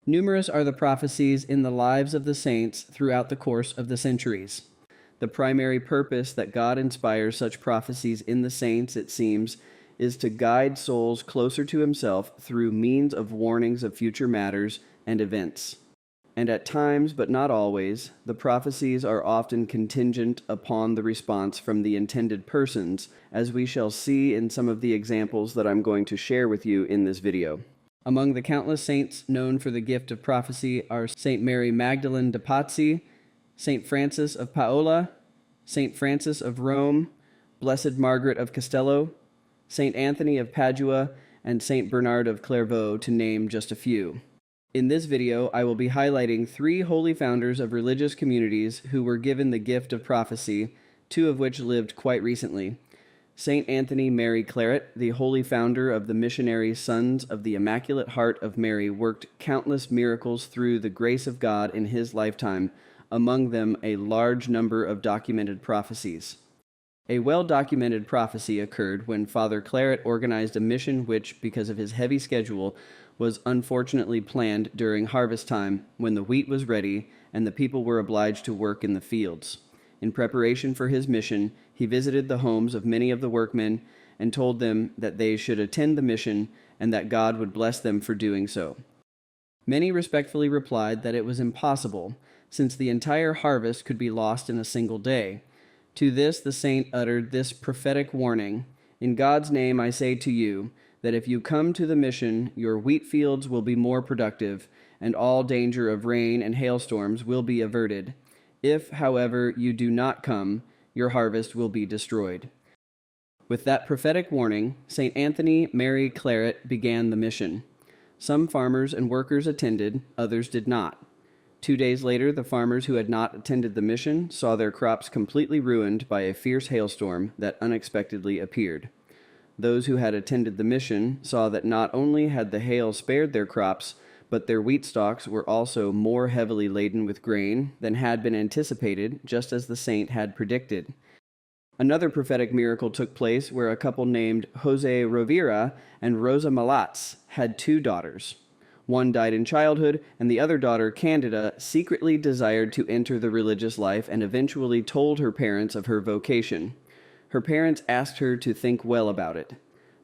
Numerous are the prophecies in the lives of the saints throughout the course of the centuries. The primary purpose that God inspires such prophecies in the saints, it seems, is to guide souls closer to himself through means of warnings of future matters and events. And at times, but not always, the prophecies are often contingent upon the response from the intended persons, as we shall see in some of the examples that I'm going to share with you in this video. Among the countless saints known for the gift of prophecy are St. Mary Magdalene de Pazzi, St. Francis of Paola, St. Francis of Rome, Blessed Margaret of Castello, St. Anthony of Padua, and St. Bernard of Clairvaux, to name just a few. In this video, I will be highlighting 3 holy founders of religious communities who were given the gift of prophecy, 2 of which lived quite recently. St. Anthony Mary Claret, the holy founder of the missionary Sons of the Immaculate Heart of Mary, worked countless miracles through the grace of God in his lifetime, among them a large number of documented prophecies. A well-documented prophecy occurred when Father Claret organized a mission which, because of his heavy schedule, was unfortunately planned during harvest time when the wheat was ready and the people were obliged to work in the fields. In preparation for his mission, he visited the homes of many of the workmen and told them that they should attend the mission and that God would bless them for doing so. Many respectfully replied that it was impossible, since the entire harvest could be lost in a single day. To this the saint uttered this prophetic warning: "In God's name I say to you, that if you come to the mission, your wheat fields will be more productive, and all danger of rain and hailstorms will be averted. If, however, you do not come, your harvest will be destroyed." With that prophetic warning, St. Anthony Mary Claret began the mission. Some farmers and workers attended, others did not. 2 days later, the farmers who had not attended the mission saw their crops completely ruined by a fierce hailstorm that unexpectedly appeared. Those who had attended the mission saw that not only had the hail spared their crops, but their wheat stalks were also more heavily laden with grain than had been anticipated, just as the saint had predicted. Another prophetic miracle took place where a couple named Jose Rovira and Rosa Malatz had 2 daughters. One died in childhood, and the other daughter, Candida, secretly desired to enter the religious life and eventually told her parents of her vocation. Her parents asked her to think well about it.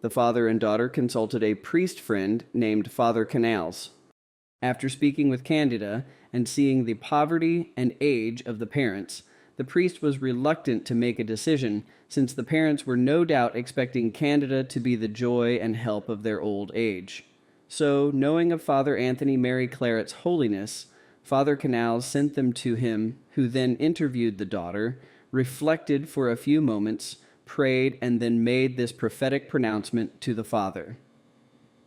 The father and daughter consulted a priest friend named Father Canals. After speaking with Candida and seeing the poverty and age of the parents, the priest was reluctant to make a decision, since the parents were no doubt expecting Candida to be the joy and help of their old age. So, knowing of Father Anthony Mary Claret's holiness, Father Canals sent them to him, who then interviewed the daughter, reflected for a few moments, prayed, and then made this prophetic pronouncement to the father: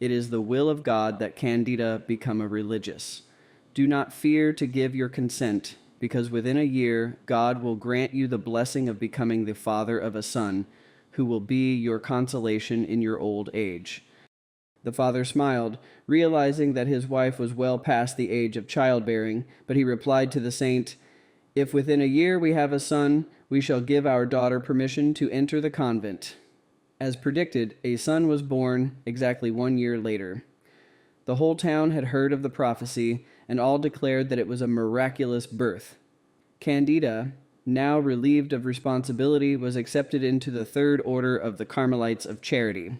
"It is the will of God that Candida become a religious. Do not fear to give your consent, because within a year God will grant you the blessing of becoming the father of a son, who will be your consolation in your old age." The father smiled, realizing that his wife was well past the age of childbearing, but he replied to the saint: "If within a year we have a son, we shall give our daughter permission to enter the convent." As predicted, a son was born exactly 1 year later. The whole town had heard of the prophecy, and all declared that it was a miraculous birth. Candida, now relieved of responsibility, was accepted into the 3rd Order of the Carmelites of Charity.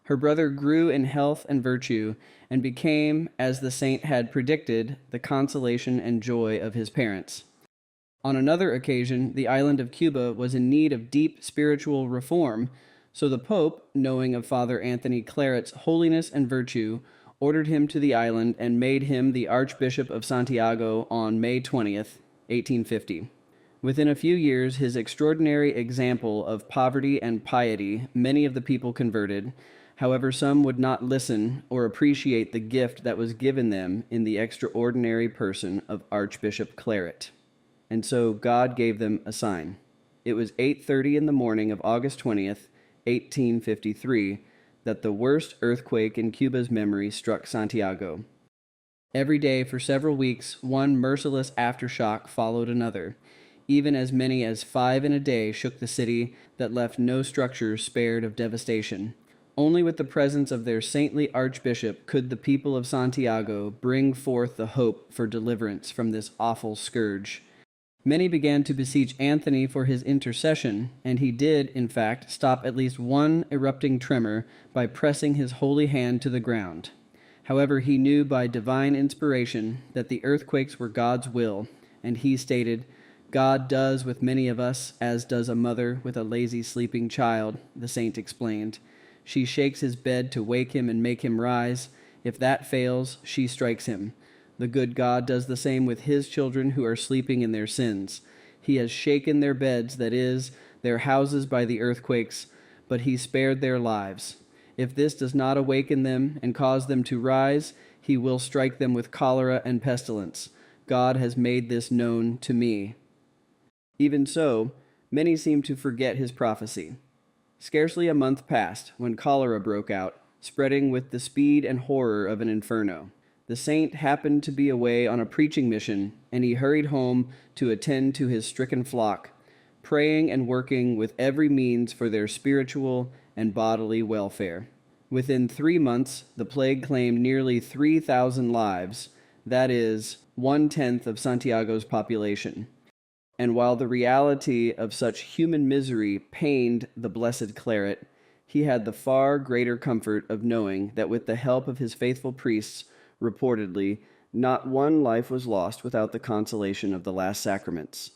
Her brother grew in health and virtue, and became, as the saint had predicted, the consolation and joy of his parents. On another occasion, the island of Cuba was in need of deep spiritual reform, so the Pope, knowing of Father Anthony Claret's holiness and virtue, ordered him to the island and made him the Archbishop of Santiago on May 20th, 1850. Within a few years, his extraordinary example of poverty and piety, many of the people converted. However, some would not listen or appreciate the gift that was given them in the extraordinary person of Archbishop Claret. And so God gave them a sign. It was 8:30 in the morning of August 20th, 1853, that the worst earthquake in Cuba's memory struck Santiago. Every day for several weeks, one merciless aftershock followed another. Even as many as 5 in a day shook the city that left no structures spared of devastation. Only with the presence of their saintly archbishop could the people of Santiago bring forth the hope for deliverance from this awful scourge. Many began to beseech Anthony for his intercession, and he did, in fact, stop at least one erupting tremor by pressing his holy hand to the ground. However, he knew by divine inspiration that the earthquakes were God's will, and he stated, "God does with many of us as does a mother with a lazy sleeping child," the saint explained. She shakes his bed to wake him and make him rise. If that fails, she strikes him. The good God does the same with his children who are sleeping in their sins. He has shaken their beds, that is, their houses by the earthquakes, but he spared their lives. If this does not awaken them and cause them to rise, he will strike them with cholera and pestilence. God has made this known to me. Even so, many seem to forget his prophecy. Scarcely a month passed when cholera broke out, spreading with the speed and horror of an inferno. The saint happened to be away on a preaching mission, and he hurried home to attend to his stricken flock, praying and working with every means for their spiritual and bodily welfare. Within 3 months, the plague claimed nearly 3,000 lives, that is, 1/10 of Santiago's population. And while the reality of such human misery pained the blessed Claret, he had the far greater comfort of knowing that with the help of his faithful priests, reportedly, not one life was lost without the consolation of the last sacraments.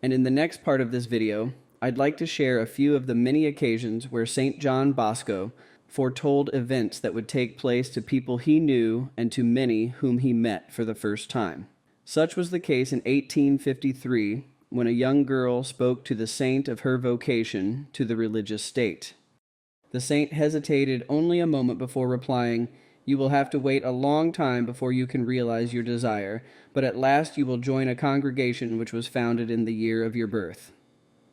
And in the next part of this video, I'd like to share a few of the many occasions where St. John Bosco foretold events that would take place to people he knew and to many whom he met for the first time. Such was the case in 1853, when a young girl spoke to the saint of her vocation to the religious state. The saint hesitated only a moment before replying, "You will have to wait a long time before you can realize your desire, but at last you will join a congregation which was founded in the year of your birth."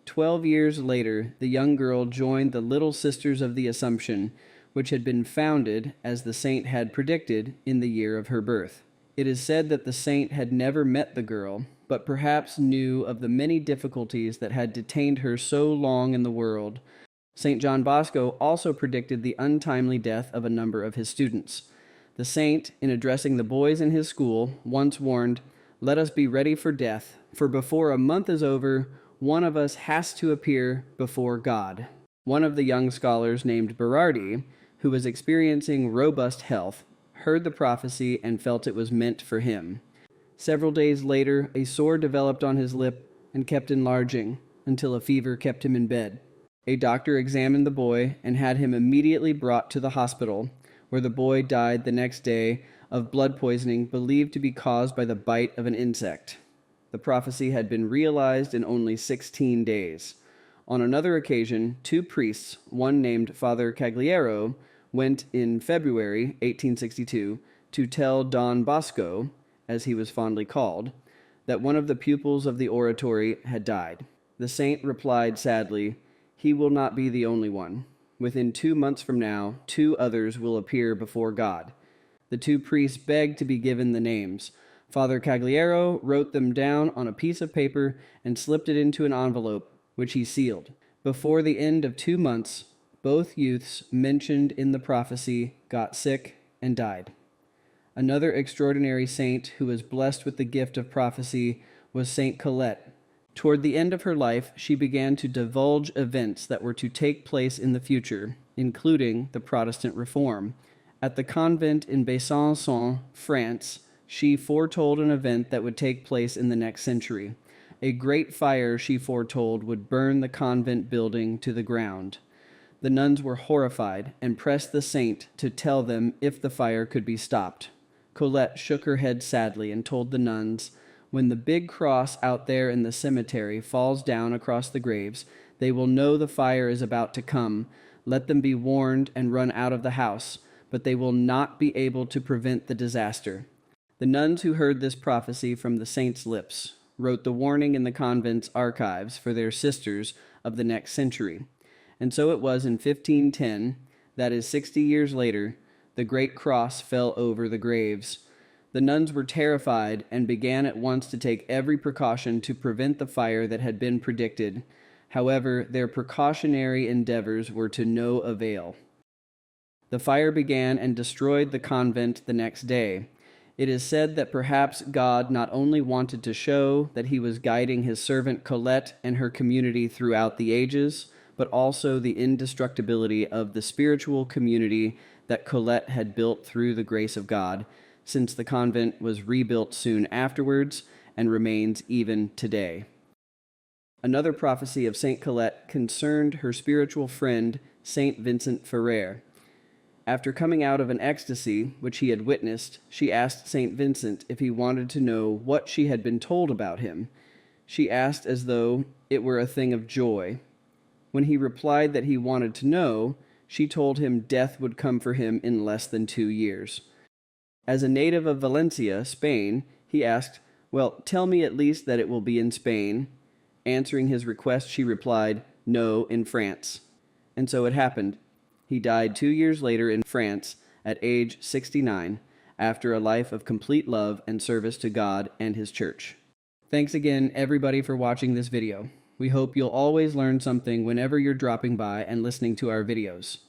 12 years later, the young girl joined the Little Sisters of the Assumption, which had been founded, as the saint had predicted, in the year of her birth. It is said that the saint had never met the girl, but perhaps knew of the many difficulties that had detained her so long in the world. St. John Bosco also predicted the untimely death of a number of his students. The saint, in addressing the boys in his school, once warned, "Let us be ready for death, for before a month is over, one of us has to appear before God." One of the young scholars named Berardi, who was experiencing robust health, heard the prophecy and felt it was meant for him. Several days later, a sore developed on his lip and kept enlarging until a fever kept him in bed. A doctor examined the boy and had him immediately brought to the hospital, where the boy died the next day of blood poisoning believed to be caused by the bite of an insect. The prophecy had been realized in only 16 days. On another occasion, 2 priests, one named Father Cagliero, went in February 1862 to tell Don Bosco, as he was fondly called, that one of the pupils of the oratory had died. The saint replied sadly, "He will not be the only one. Within 2 months from now, 2 others will appear before God." The 2 priests begged to be given the names. Father Cagliero wrote them down on a piece of paper and slipped it into an envelope, which he sealed. Before the end of 2 months, both youths mentioned in the prophecy got sick and died. Another extraordinary saint who was blessed with the gift of prophecy was Saint Colette. Toward the end of her life, she began to divulge events that were to take place in the future, including the Protestant Reform. At the convent in Besançon, France, she foretold an event that would take place in the next century. A great fire, she foretold, would burn the convent building to the ground. The nuns were horrified and pressed the saint to tell them if the fire could be stopped. Colette shook her head sadly and told the nuns, "When the big cross out there in the cemetery falls down across the graves, they will know the fire is about to come. Let them be warned and run out of the house, but they will not be able to prevent the disaster." The nuns who heard this prophecy from the saint's lips wrote the warning in the convent's archives for their sisters of the next century. And so it was in 1510, that is 60 years later, the great cross fell over the graves. The nuns were terrified and began at once to take every precaution to prevent the fire that had been predicted. However, their precautionary endeavors were to no avail. The fire began and destroyed the convent the next day. It is said that perhaps God not only wanted to show that he was guiding his servant Colette and her community throughout the ages, but also the indestructibility of the spiritual community that Colette had built through the grace of God, since the convent was rebuilt soon afterwards and remains even today. Another prophecy of St. Colette concerned her spiritual friend, St. Vincent Ferrer. After coming out of an ecstasy which he had witnessed, she asked St. Vincent if he wanted to know what she had been told about him. She asked as though it were a thing of joy. When he replied that he wanted to know, she told him death would come for him in less than 2 years. As a native of Valencia, Spain, he asked, "Well, tell me at least that it will be in Spain." Answering his request, she replied, "No, in France." And so it happened. He died 2 years later in France at age 69, after a life of complete love and service to God and his church. Thanks again, everybody, for watching this video. We hope you'll always learn something whenever you're dropping by and listening to our videos.